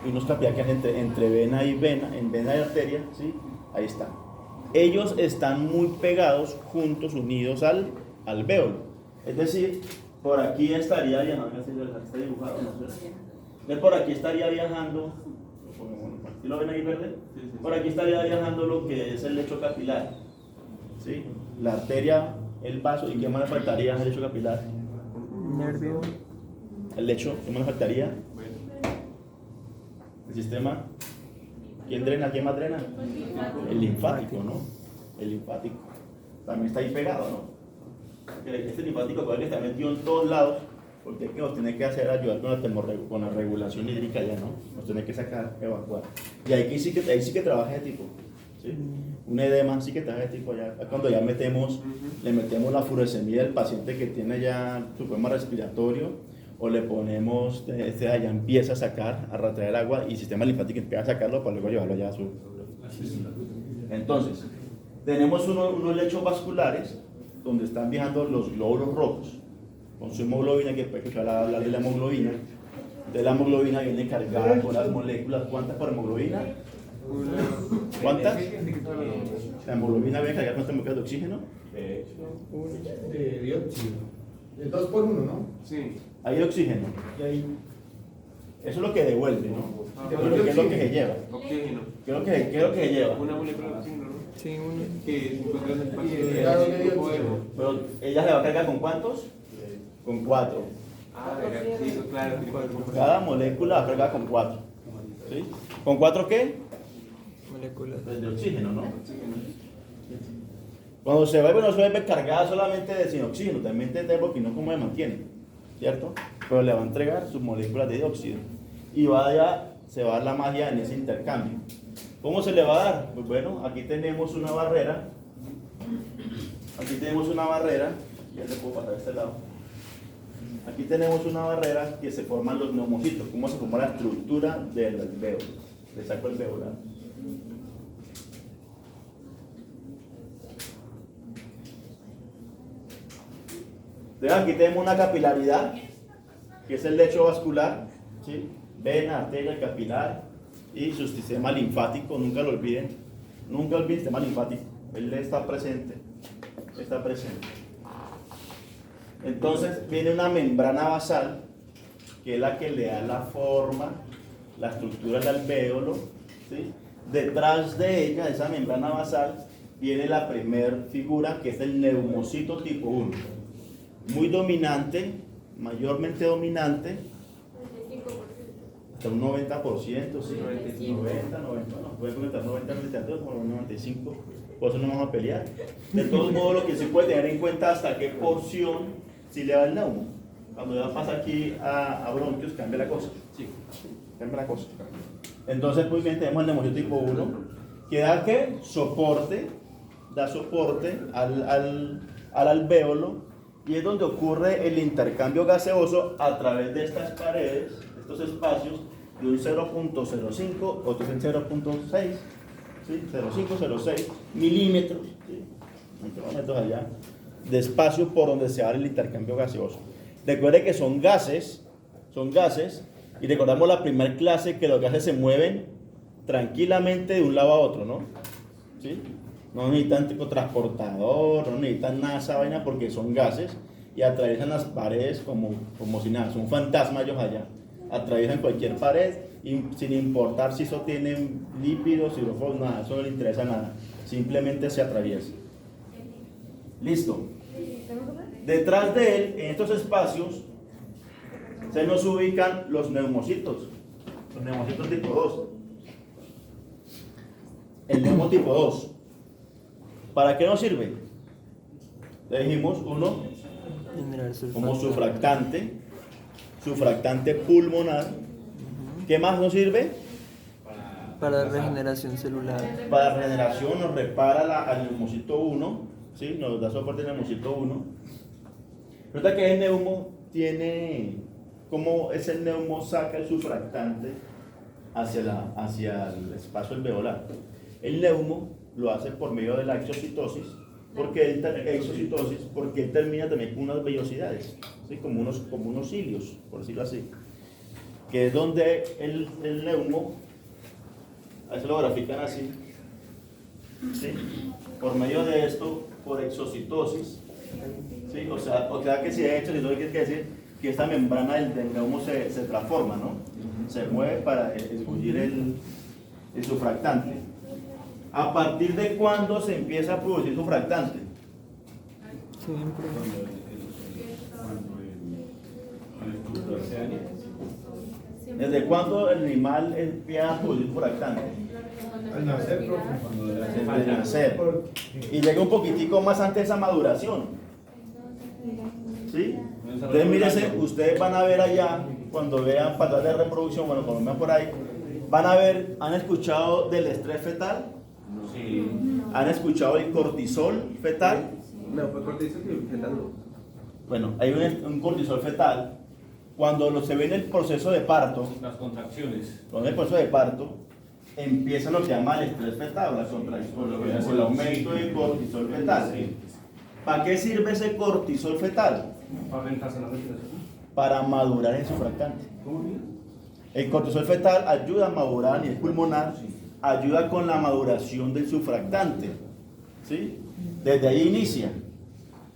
unos capilares que hacen entre vena y vena, en vena y arteria, ¿sí? Ahí están. Ellos están muy pegados, juntos, unidos al alvéolo. Es decir, por aquí estaría viajando, está dibujado, ¿no? Entonces, por aquí estaría viajando, ¿sí lo ven ahí verde? Por aquí estaría viajando lo que es el lecho capilar, ¿sí? La arteria, el vaso, ¿y qué más le faltaría al lecho capilar? Nervio. El lecho, ¿qué más le faltaría? El sistema, ¿quién drena? ¿Quién más drena? El linfático, ¿no? El linfático, también está ahí pegado, ¿no? Este linfático que está metido en todos lados, porque es que nos tiene que hacer ayudar con la regulación hídrica ya, ¿no? Nos tiene que sacar, evacuar. Y ahí sí que trabaja ese tipo, ¿sí? Un edema sí que trabaja ese tipo ya. Cuando ya le metemos la furosemida del paciente que tiene ya su problema respiratorio, o le ponemos, ya empieza a sacar, a retraer el agua, y el sistema linfático empieza a sacarlo para luego llevarlo ya a su. Entonces, tenemos unos lechos vasculares donde están viajando los glóbulos rojos con su hemoglobina, que después hablar de la hemoglobina. De la hemoglobina viene cargada con las moléculas. ¿Cuántas por hemoglobina? ¿Cuántas? La hemoglobina B cargada con moléculas de oxígeno. De dióxido. El 2 por 1, ¿no? Sí. Hay oxígeno. Y ahí. Eso es lo que devuelve, ¿no? Devuelve Pero ¿qué es lo que se oxígeno. lleva? Oxígeno. ¿Qué es lo que se lleva? Una molécula de oxígeno, ¿no? Sí, uno. Que se encuentra en el espacio Y el de grado de grupo dióxido. Evo. Pero ella se va a cargar con ¿cuántos? Con 4. Ah, sí, claro, tiene 4. Cada molécula va a cargar con 4. ¿Sí? ¿Con 4 qué? Moléculas. Pues de oxígeno, ¿no? Cuando se vuelve, no se vuelve cargada solamente de sin oxígeno, también tenemos que no cómo se mantiene, ¿cierto? Pero le va a entregar sus moléculas de dióxido y se va a dar la magia en ese intercambio. ¿Cómo se le va a dar? Pues bueno, aquí tenemos una barrera, ya le puedo pasar a este lado. Aquí tenemos una barrera que se forman los neumocitos. ¿Cómo se forma la estructura del alvéolo? Le saco el alvéolo. Entonces aquí tenemos una capilaridad, que es el lecho vascular, ¿sí? Vena, arteria, capilar y su sistema linfático, nunca lo olviden, nunca olviden el sistema linfático, él está presente. Entonces viene una membrana basal, que es la que le da la forma, la estructura del alvéolo, ¿sí? Detrás de ella, de esa membrana basal, viene la primera figura, que es el neumocito tipo 1. Muy dominante, mayormente dominante, hasta un 90%, sí, 90, no, puede comentar 90, 92, 95, por eso no vamos a pelear. De todos modos, lo que se puede tener en cuenta hasta qué porción si le da el neumo. Cuando ya pasa aquí a bronquios, cambia la cosa. Sí, cambia la cosa. Entonces, pues bien, tenemos el neumocito tipo 1, que da ¿qué? Soporte, da soporte al alvéolo, y es donde ocurre el intercambio gaseoso a través de estas paredes, estos espacios, de un 0.05, otro en 0.6, ¿sí? 0.506 milímetros, ¿sí? Micrómetros allá, de espacio por donde se abre el intercambio gaseoso. Recuerde que son gases, y recordamos la primera clase que los gases se mueven tranquilamente de un lado a otro, ¿no? ¿Sí? No necesitan tipo transportador, no necesitan nada de esa vaina porque son gases y atraviesan las paredes como si nada, son fantasmas ellos allá. Atraviesan cualquier pared y sin importar si eso tiene lípidos, hidrófonos, nada, eso no le interesa nada, simplemente se atraviesa. Listo. Detrás de él, en estos espacios, se nos ubican los neumocitos tipo 2. El neumo tipo 2. ¿Para qué nos sirve? Le dijimos uno como surfractante pulmonar. ¿Qué más nos sirve? Para regeneración celular. Para regeneración nos repara al neumocito 1, ¿sí? Nos da soporte al neumocito 1. Resulta que el neumo tiene, ¿cómo es el neumo saca el surfractante hacia el espacio alveolar? El neumo lo hace por medio de la exocitosis, porque él termina también con unas vellosidades, ¿sí? como unos cilios, por decirlo así, que es donde el neumo, a veces lo grafican así, ¿sí? Por medio de esto, por exocitosis, ¿sí? o sea que si hay exocitosis, quiere decir que esta membrana del neumo se transforma, ¿no? Se mueve para escullir el surfractante. ¿A partir de cuándo se empieza a producir surfractante? Siempre. ¿Desde cuándo el animal empieza a producir surfractante? Al nacer, profe. Desde nacer. Y llega un poquitico más antes de esa maduración. ¿Sí? Entonces, mírese, ustedes van a ver allá, cuando vean patrones de reproducción, bueno, cuando vean por ahí, van a ver, ¿han escuchado del estrés fetal? Sí. ¿Han escuchado el cortisol fetal? No, fue cortisol y fetal no. Bueno, hay un cortisol fetal. Cuando se ve en el proceso de parto, Las contracciones. cuando en el proceso de parto, empieza lo que se llama el estrés fetal, la contracción, el aumento del cortisol fetal. ¿Para qué sirve ese cortisol fetal? Para reemplazar la respiración. Para madurar el surfractante. El cortisol fetal ayuda a madurar a nivel pulmonar ayuda con la maduración del surfractante, ¿sí? Desde ahí inicia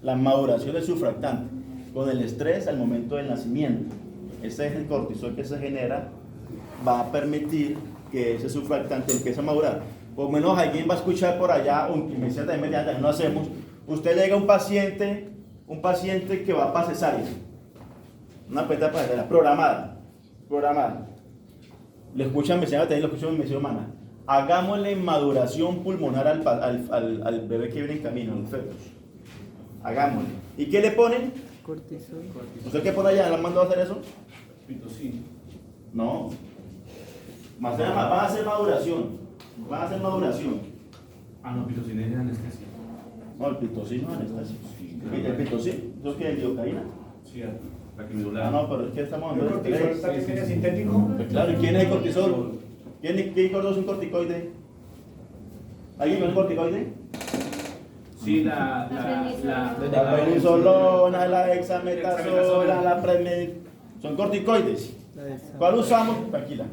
la maduración del surfractante, con el estrés al momento del nacimiento. Ese es el cortisol que se genera, va a permitir que ese surfractante empiece a madurar. Por lo menos alguien va a escuchar por allá, aunque me decía también, ya no hacemos, usted llega a un paciente que va para cesárea, una peta para cesárea, programada. Le escuchan medicina también, le escuchan medicina humana. Hagámosle maduración pulmonar al bebé que viene en camino, a los fetos. Hagámosle. ¿Y qué le ponen? Cortisol. ¿Usted qué pone allá? ¿Le han mandado a hacer eso? Pitocin. No. Van a hacer maduración. Van a hacer maduración. Ah, no, pitocin es de anestesia. No, el pitocin no es anestesia. ¿El pitocin? ¿Eso qué es lidocaína? Sí, la que me duele. Ah, no, pero es que estamos ¿El hablando de cortisol estrés. también viene sintético? Pues claro, ¿y quién es el cortisol? ¿Qué cortisol es un corticoide? ¿Alguien ve un corticoide? Sí, La prednisolona, la dexametasona, la prednisolona, son corticoides. ¿Cuál usamos? Tranquila.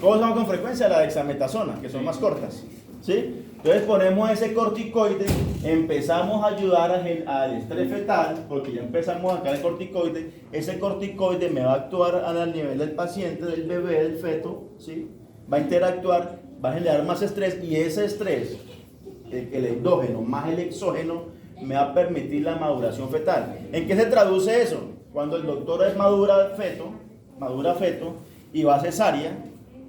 ¿Cuál usamos con frecuencia? La dexametasona, que son más cortas. ¿Sí? Entonces ponemos ese corticoide, empezamos a ayudar al estrés fetal, porque ya empezamos a sacar el corticoide. Ese corticoide me va a actuar al nivel del paciente, del bebé, del feto, ¿sí? Va a interactuar, va a generar más estrés, y ese estrés, el endógeno más el exógeno, me va a permitir la maduración fetal. ¿En qué se traduce eso? Cuando el doctor madura feto y va a cesárea,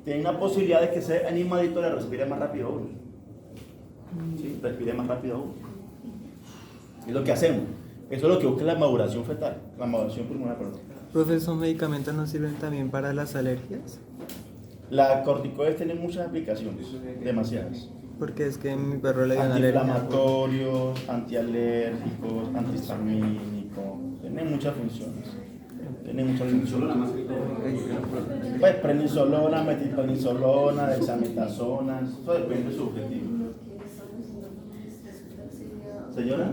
tiene una posibilidad de que ese animalito le respire más rápido a uno. ¿Sí? Respire más rápido a uno. Es lo que hacemos. Eso es lo que busca la maduración fetal, la maduración pulmonar, perdón. Profe, ¿esos medicamentos no sirven también para las alergias? Las corticoides tienen muchas aplicaciones, demasiadas. Porque es que mi perro le dio una alergia. Antiinflamatorios, antialérgicos, antihistamínicos, tienen muchas funciones. Solo la más que todo. Pues prednisolona, metilprednisolona, dexametasona, eso depende de su objetivo. Señora.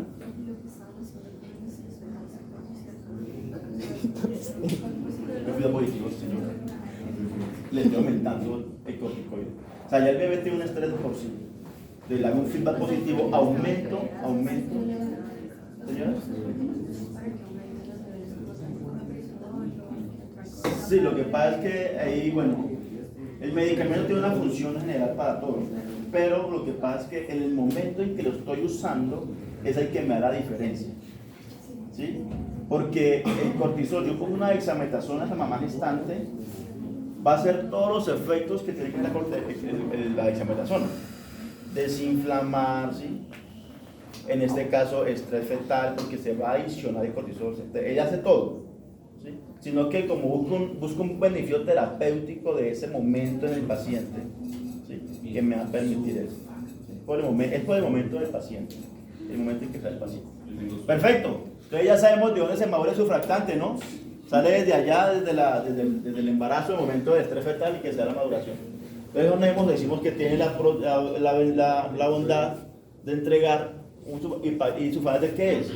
Cuidado positivo, señora. Le estoy aumentando el corticoide. O sea, ya el bebé tiene un estrés de por sí. Le hago un feedback positivo, aumento. Señora. Sí, lo que pasa es que ahí, bueno, el medicamento tiene una función general para todos, pero lo que pasa es que en el momento en que lo estoy usando es el que me da la diferencia, ¿sí? Porque el cortisol, yo pongo una dexametasona a esa mamá gestante, va a hacer todos los efectos que tiene que hacer la dexametasona, desinflamar, ¿sí? En este caso estrés fetal, porque se va a adicionar el cortisol, ella hace todo, ¿sí? Sino que como busca un beneficio terapéutico de ese momento en el paciente, ¿sí? Que me va a permitir eso, ¿sí? Es por el momento del paciente, el momento en que está el paciente. Perfecto, entonces ya sabemos de dónde se madura el surfractante, ¿no? Sale desde allá, desde el embarazo, el momento del estrés fetal y que se da la maduración. Entonces donde decimos que tiene la bondad de entregar ¿y surfractante qué es?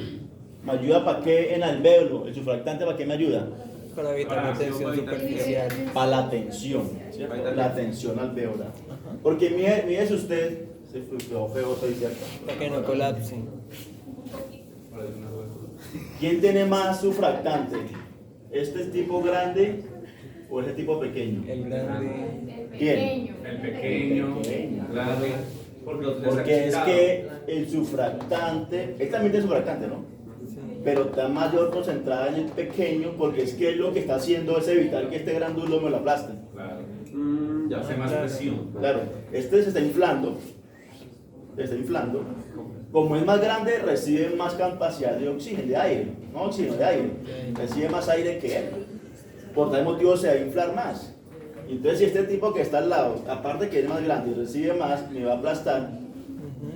¿Me ayuda para qué en alvéolo? ¿El surfractante para qué me ayuda? Para evitar la tensión superficial. Para la tensión, ¿cierto? La tensión alveolar. Porque mire si usted, se quedó feo, soy cierto. Para que no colapse. ¿Quién tiene más surfractante? ¿Este es tipo grande o este tipo pequeño? El grande. ¿Quién? El pequeño, claro. Porque es que el surfractante, él también tiene surfractante, ¿no? Pero está mayor concentrada en el pequeño, porque es que lo que está haciendo es evitar que este grandulo me lo aplaste. Claro. Ya hace más presión. Claro, este se está inflando. Como es más grande, recibe más capacidad de oxígeno, de aire. No oxígeno, de aire. Recibe más aire que él. Por tal motivo se va a inflar más. Entonces, si este tipo que está al lado, aparte que es más grande y recibe más, me va a aplastar,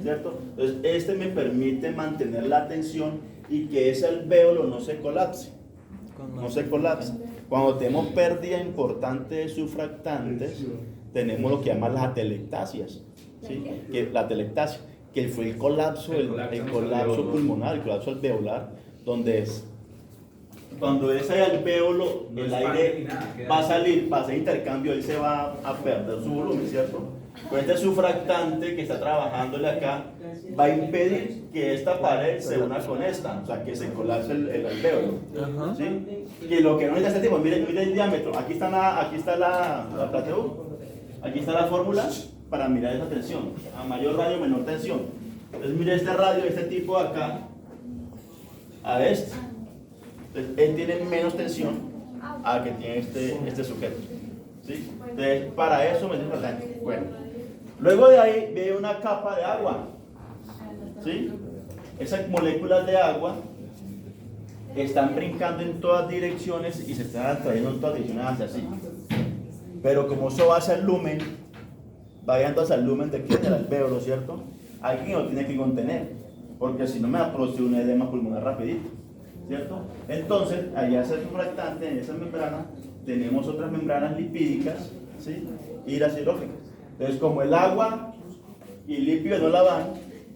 ¿cierto? Entonces, este me permite mantener la tensión y que ese alvéolo no se colapse. Cuando tenemos pérdida importante de surfractantes, tenemos lo que llaman las atelectasias, ¿sí? La atelectasia, que fue el colapso pulmonar, el colapso alveolar, donde es cuando ese alvéolo, el aire va a salir, va a hacer intercambio, él se va a perder su volumen, ¿cierto? Pues este surfractante que está trabajándole acá va a impedir que esta pared se una con esta, o sea, que se colapse el alvéolo. Ajá. ¿Sí? Y lo que no necesita este tipo, mire el diámetro. Aquí está la PTU, aquí está la fórmula para mirar esa tensión. A mayor radio, menor tensión. Entonces, mire este radio de este tipo de acá a este. Entonces, él tiene menos tensión a que tiene este sujeto. ¿Sí? Entonces, para eso me dice importante. Bueno, luego de ahí viene una capa de agua. ¿Sí? Esas moléculas de agua están brincando en todas direcciones y se están atrayendo en todas direcciones hacia así. Pero como eso va hacia el lumen, va guiando hacia el lumen de que del alvéolo, ¿cierto? Alguien lo tiene que contener, porque si no me va a producir un edema pulmonar rapidito, ¿cierto? Entonces, allá hacia el surfractante, en esa membrana, tenemos otras membranas lipídicas, ¿sí? Y las hidrógenas. Entonces, como el agua y el lípido no la van,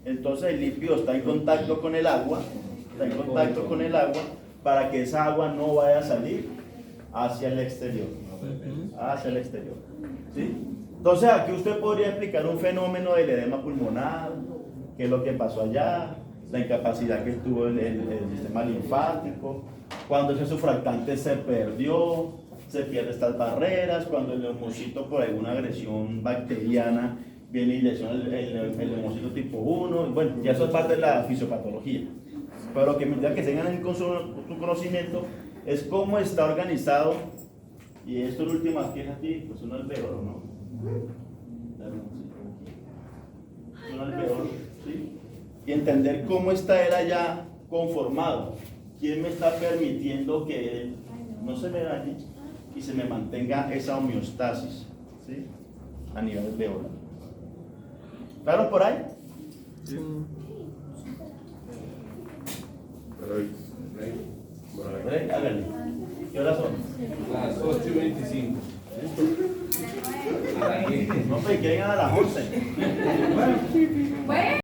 entonces el lípido está en contacto con el agua, para que esa agua no vaya a salir hacia el exterior. ¿Sí? Entonces aquí usted podría explicar un fenómeno del edema pulmonar, qué es lo que pasó allá, la incapacidad que tuvo el sistema linfático, cuando ese surfractante se perdió, se pierden estas barreras, cuando el neumocito por alguna agresión bacteriana viene y lesiona el neumocito tipo 1, bueno, ya eso es parte de la fisiopatología. Pero lo que me interesa que tengan en su conocimiento es cómo está organizado, y esto es lo último que es aquí, pues un alvéolo, ¿no? Un alvéolo, ¿sí? Y entender cómo está él allá conformado, quién me está permitiendo que él no se me dañe y se me mantenga esa homeostasis, ¿sí? A nivel alvéolo. ¿Claro por ahí? Sí. Háganle. ¿Qué horas son? Las 8:25. No, pues que vengan a las 11.